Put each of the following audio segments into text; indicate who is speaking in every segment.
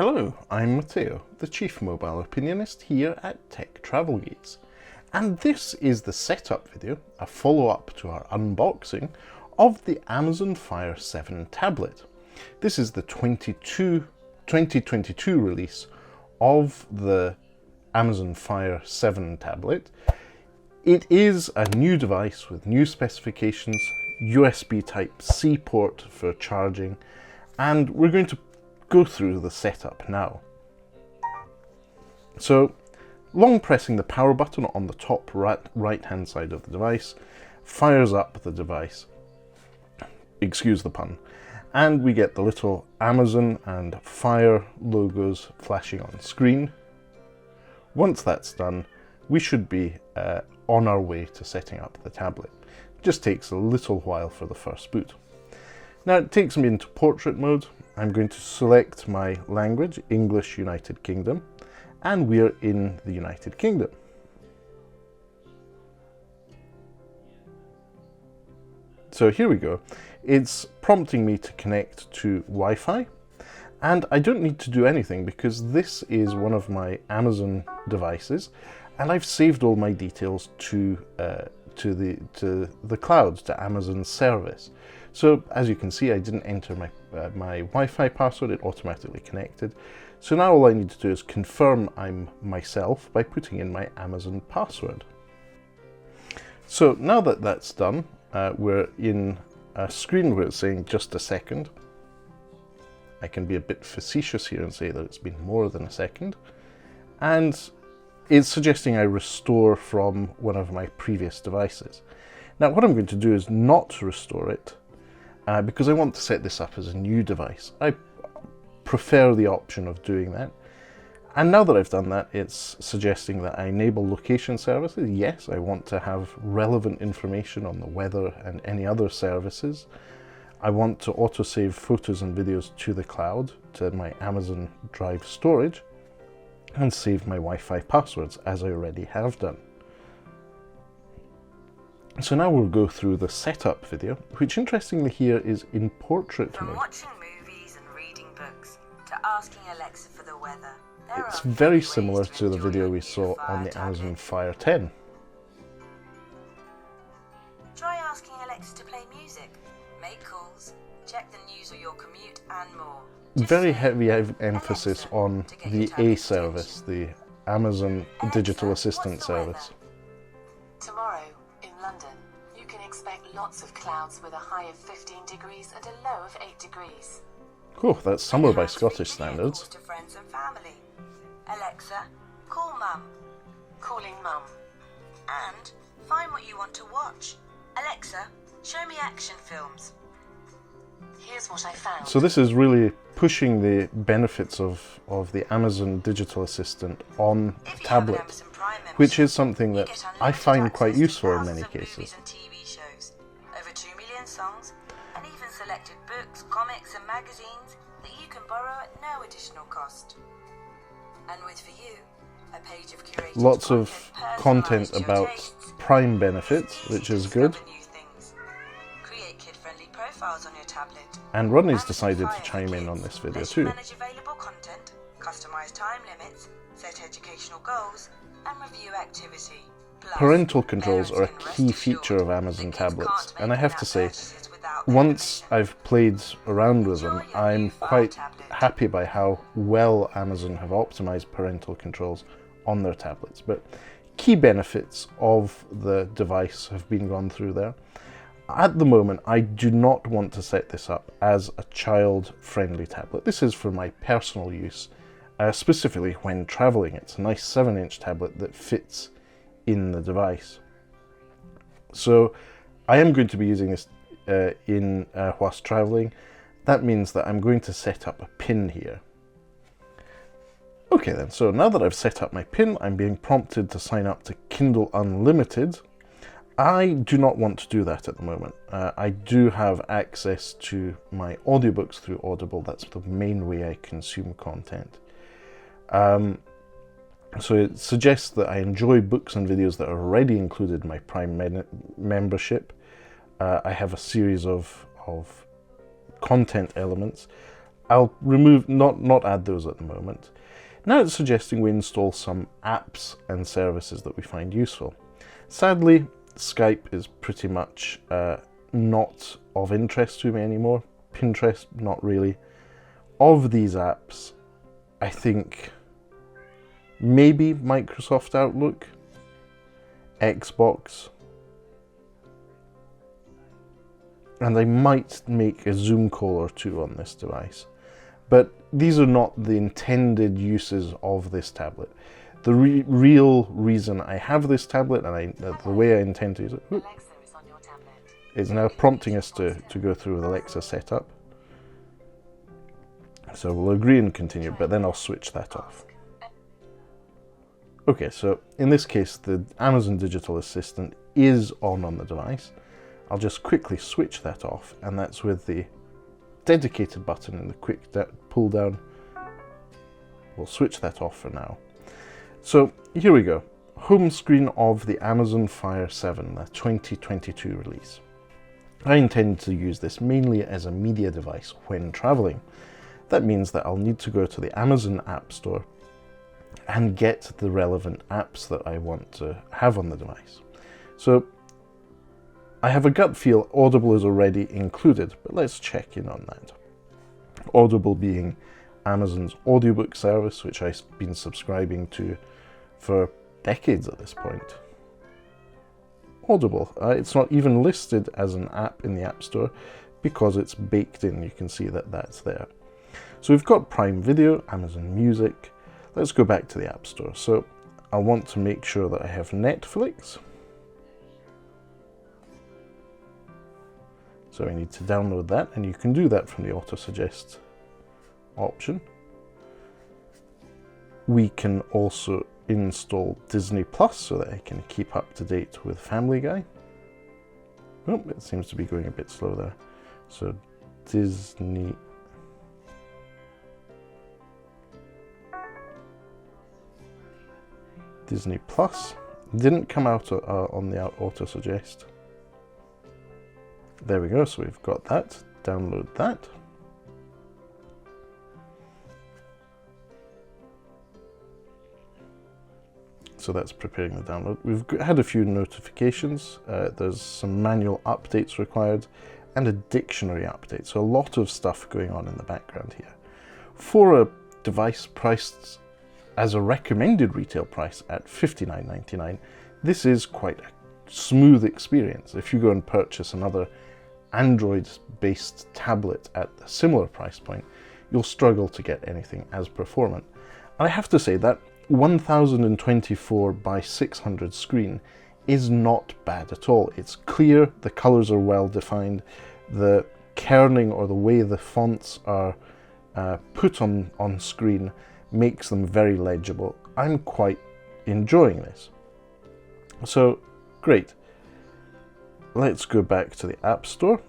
Speaker 1: Hello, I'm Matteo, the Chief Mobile Opinionist here at Tech Travel Geeks, and this is the setup video, a follow-up to our unboxing of the Amazon Fire 7 tablet. This is the 2022 release of the Amazon Fire 7 tablet. It is a new device with new specifications, USB Type-C port for charging, and we're going to go through the setup now. So, long pressing the power button on the top right hand side of the device fires up the device, excuse the pun, and we get the little Amazon and Fire logos flashing on screen. Once that's done, we should be on our way to setting up the tablet. It just takes a little while for the first boot. Now it takes me into portrait mode. I'm going to select my language, English United Kingdom, and we're in the United Kingdom. So here we go. It's prompting me to connect to Wi-Fi, and I don't need to do anything because this is one of my Amazon devices, and I've saved all my details to the cloud, to Amazon's service. So as you can see, I didn't enter my Wi-Fi password, it automatically connected. So now all I need to do is confirm I'm myself by putting in my Amazon password. So now that that's done, we're in a screen where it's saying just a second. I can be a bit facetious here and say that it's been more than a second. And it's suggesting I restore from one of my previous devices. Now what I'm going to do is not restore it, because I want to set this up as a new device. I prefer the option of doing that. And now that I've done that, it's suggesting that I enable location services. Yes, I want to have relevant information on the weather and any other services. I want to autosave photos and videos to the cloud, to my Amazon Drive storage, and save my Wi-Fi passwords, as I already have done. So now we'll go through the setup video, which interestingly here is in portrait mode.
Speaker 2: From watching movies and reading books to asking Alexa for the weather,
Speaker 1: it's very similar to the video we saw on the Amazon Fire 10.
Speaker 2: Try asking Alexa to play music, make calls, check the news or your commute, and more.
Speaker 1: Very heavy emphasis on the A service, the Amazon Digital Assistant service.
Speaker 3: Tomorrow in London, you can expect lots of clouds with a high of 15 degrees and a low of 8 degrees.
Speaker 1: Cool, that's summer by Scottish standards.
Speaker 2: To friends and family. Alexa, call Mum.
Speaker 3: Calling Mum.
Speaker 2: And find what you want to watch. Alexa, show me action films.
Speaker 3: Here's what I found.
Speaker 1: So this is really pushing the benefits of the Amazon Digital Assistant on the tablet, which is something that I find quite useful in many cases.
Speaker 2: And TV shows, over 2 million songs, and even selected books, comics and magazines that you can borrow at no additional cost. And with for you, a page of curated
Speaker 1: Lots of content
Speaker 2: personalised your
Speaker 1: about
Speaker 2: tastes.
Speaker 1: Prime benefits, which is good.
Speaker 2: Discover new things. Create kid-friendly profiles on your tablet.
Speaker 1: And Rodney's decided to chime in on this video
Speaker 2: Let you
Speaker 1: too.
Speaker 2: manage available content, customize time limits, set educational goals, and review activity. Plus,
Speaker 1: Parental controls are a
Speaker 2: parents can
Speaker 1: key
Speaker 2: rest
Speaker 1: feature
Speaker 2: assured
Speaker 1: of Amazon
Speaker 2: that kids
Speaker 1: tablets,
Speaker 2: can't
Speaker 1: and I
Speaker 2: make
Speaker 1: have to
Speaker 2: in-app
Speaker 1: say,
Speaker 2: purchases without their
Speaker 1: once
Speaker 2: permission.
Speaker 1: I've played around with them,
Speaker 2: Enjoy your
Speaker 1: I'm
Speaker 2: new Fire
Speaker 1: quite
Speaker 2: tablet.
Speaker 1: happy by how well Amazon have optimized parental controls on their tablets. But key benefits of the device have been gone through there. At the moment, I do not want to set this up as a child-friendly tablet. This is for my personal use, specifically when traveling. It's a nice 7-inch tablet that fits in the device. So I am going to be using this whilst traveling. That means that I'm going to set up a pin here. Okay then, so now that I've set up my pin, I'm being prompted to sign up to Kindle Unlimited. I do not want to do that at the moment. I do have access to my audiobooks through Audible. That's the main way I consume content. So it suggests that I enjoy books and videos that are already included in my Prime membership. I have a series of content elements. I'll remove, not add those at the moment. Now it's suggesting we install some apps and services that we find useful. Sadly, Skype is pretty much not of interest to me anymore. Pinterest, not really. Of these apps, I think maybe Microsoft Outlook, Xbox, and I might make a Zoom call or two on this device. But these are not the intended uses of this tablet. The real reason I have this tablet, and the way I intend to use it,
Speaker 3: Alexa is on your tablet.
Speaker 1: is now prompting us to go through with Alexa setup. So we'll agree and continue, but then I'll switch that off. Okay, so in this case, the Amazon Digital Assistant is on the device. I'll just quickly switch that off, and that's with the dedicated button in the quick pull down. We'll switch that off for now. So here we go. Home screen of the Amazon Fire 7, the 2022 release. I intend to use this mainly as a media device when traveling. That means that I'll need to go to the Amazon App Store and get the relevant apps that I want to have on the device. So I have a gut feel Audible is already included, but let's check in on that. Audible being Amazon's audiobook service, which I've been subscribing to for decades at this point. Audible, it's not even listed as an app in the App Store because it's baked in. You can see that that's there. So we've got Prime Video, Amazon Music. Let's go back to the App Store. So I want to make sure that I have Netflix. So I need to download that, and you can do that from the auto-suggest option. We can also install Disney Plus so that I can keep up to date with Family Guy. Oh, it seems to be going a bit slow there. So Disney Plus didn't come out on the auto-suggest. There we go, so we've got that. Download that. So that's preparing the download. We've had a few notifications. There's some manual updates required and a dictionary update. So a lot of stuff going on in the background here. For a device priced as a recommended retail price at $59.99, this is quite a smooth experience. If you go and purchase another Android-based tablet at a similar price point, you'll struggle to get anything as performant. And I have to say that 1024 by 600 screen is not bad at all. It's clear, the colors are well defined, the kerning or the way the fonts are put on screen makes them very legible. I'm quite enjoying this. So, great. Let's go back to the App Store,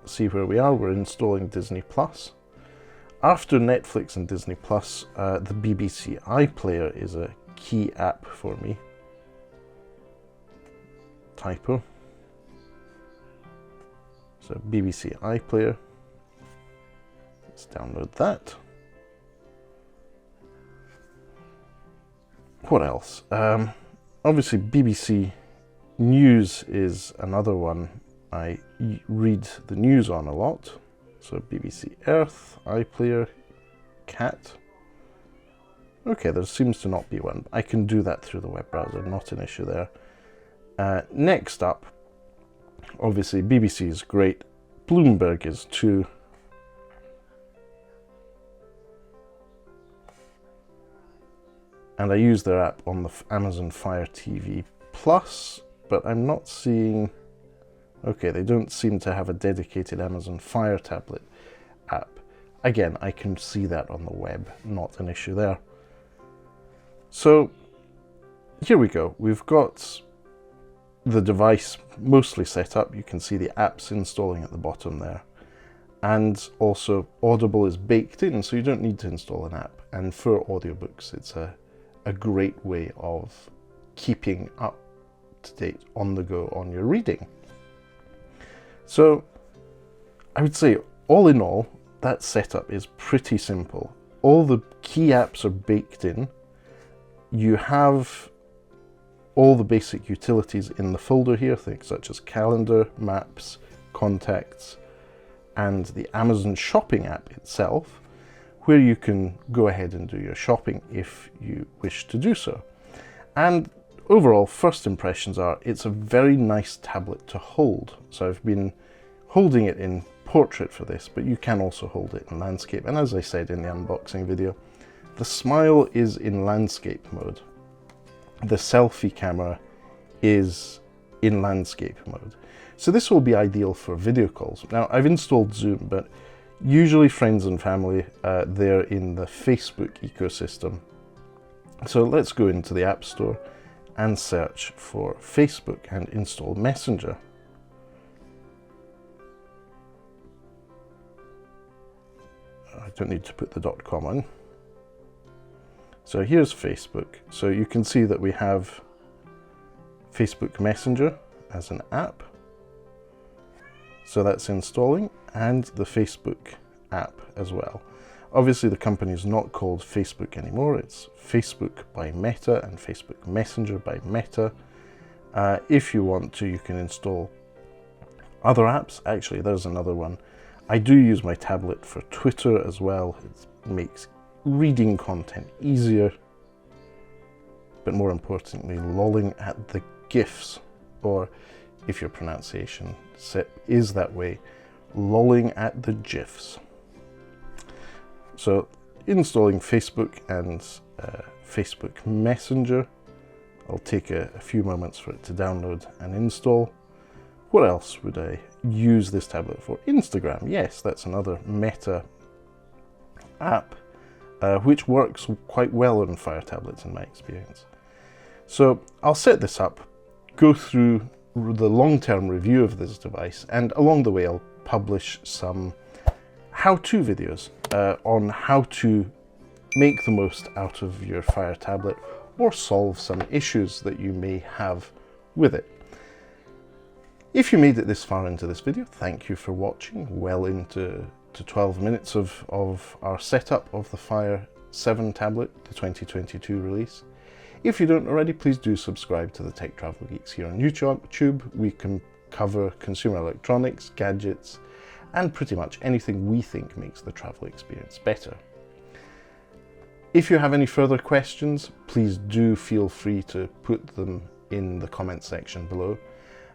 Speaker 1: see where we are. We're installing Disney Plus. After Netflix and Disney Plus, the BBC iPlayer is a key app for me. Typo. So BBC iPlayer. Let's download that. What else? Obviously BBC News is another one I read the news on a lot. So BBC Earth, iPlayer, Cat. Okay, there seems to not be one. I can do that through the web browser, not an issue there. Next up, obviously BBC is great. Bloomberg is too. And I use their app on the Amazon Fire TV Plus, but I'm not seeing... Okay, they don't seem to have a dedicated Amazon Fire tablet app. Again, I can see that on the web, not an issue there. So, here we go. We've got the device mostly set up. You can see the apps installing at the bottom there. And also, Audible is baked in, so you don't need to install an app. And for audiobooks, it's a great way of keeping up to date on the go on your reading. So I would say, all in all, that setup is pretty simple. All the key apps are baked in. You have all the basic utilities in the folder here, things such as calendar, maps, contacts, and the Amazon shopping app itself, where you can go ahead and do your shopping if you wish to do so. And overall, first impressions are it's a very nice tablet to hold. So I've been holding it in portrait for this, but you can also hold it in landscape. And as I said in the unboxing video, the Smile is in landscape mode. The selfie camera is in landscape mode. So this will be ideal for video calls. Now, I've installed Zoom, but usually friends and family, they're in the Facebook ecosystem. So let's go into the App Store and search for Facebook and install Messenger. I don't need to put the .com on. So here's Facebook. So you can see that we have Facebook Messenger as an app. So that's installing, and the Facebook app as well. Obviously the company is not called Facebook anymore. It's Facebook by Meta and Facebook Messenger by Meta. If you want to, you can install other apps. Actually, there's another one. I do use my tablet for Twitter as well. It makes reading content easier, but more importantly, lolling at the GIFs, or if your pronunciation is that way, lolling at the GIFs. So installing Facebook and Facebook Messenger. I'll take a few moments for it to download and install. What else would I use this tablet for? Instagram, yes, that's another Meta app, which works quite well on Fire tablets in my experience. So I'll set this up, go through the long-term review of this device, and along the way I'll publish some how-to videos on how to make the most out of your Fire tablet or solve some issues that you may have with it. If you made it this far into this video, thank you for watching, well into 12 minutes of our setup of the Fire 7 tablet, the 2022 release. If you don't already, please do subscribe to the Tech Travel Geeks here on YouTube. We can cover consumer electronics, gadgets, and pretty much anything we think makes the travel experience better. If you have any further questions, please do feel free to put them in the comment section below.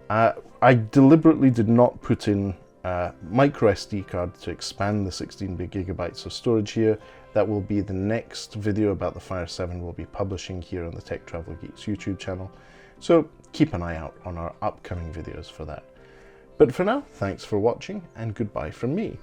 Speaker 1: I deliberately did not put in a micro SD card to expand the 16 gigabytes of storage here. That will be the next video about the Fire 7 we'll be publishing here on the Tech Travel Geeks YouTube channel. So keep an eye out on our upcoming videos for that. But for now, thanks for watching and goodbye from me.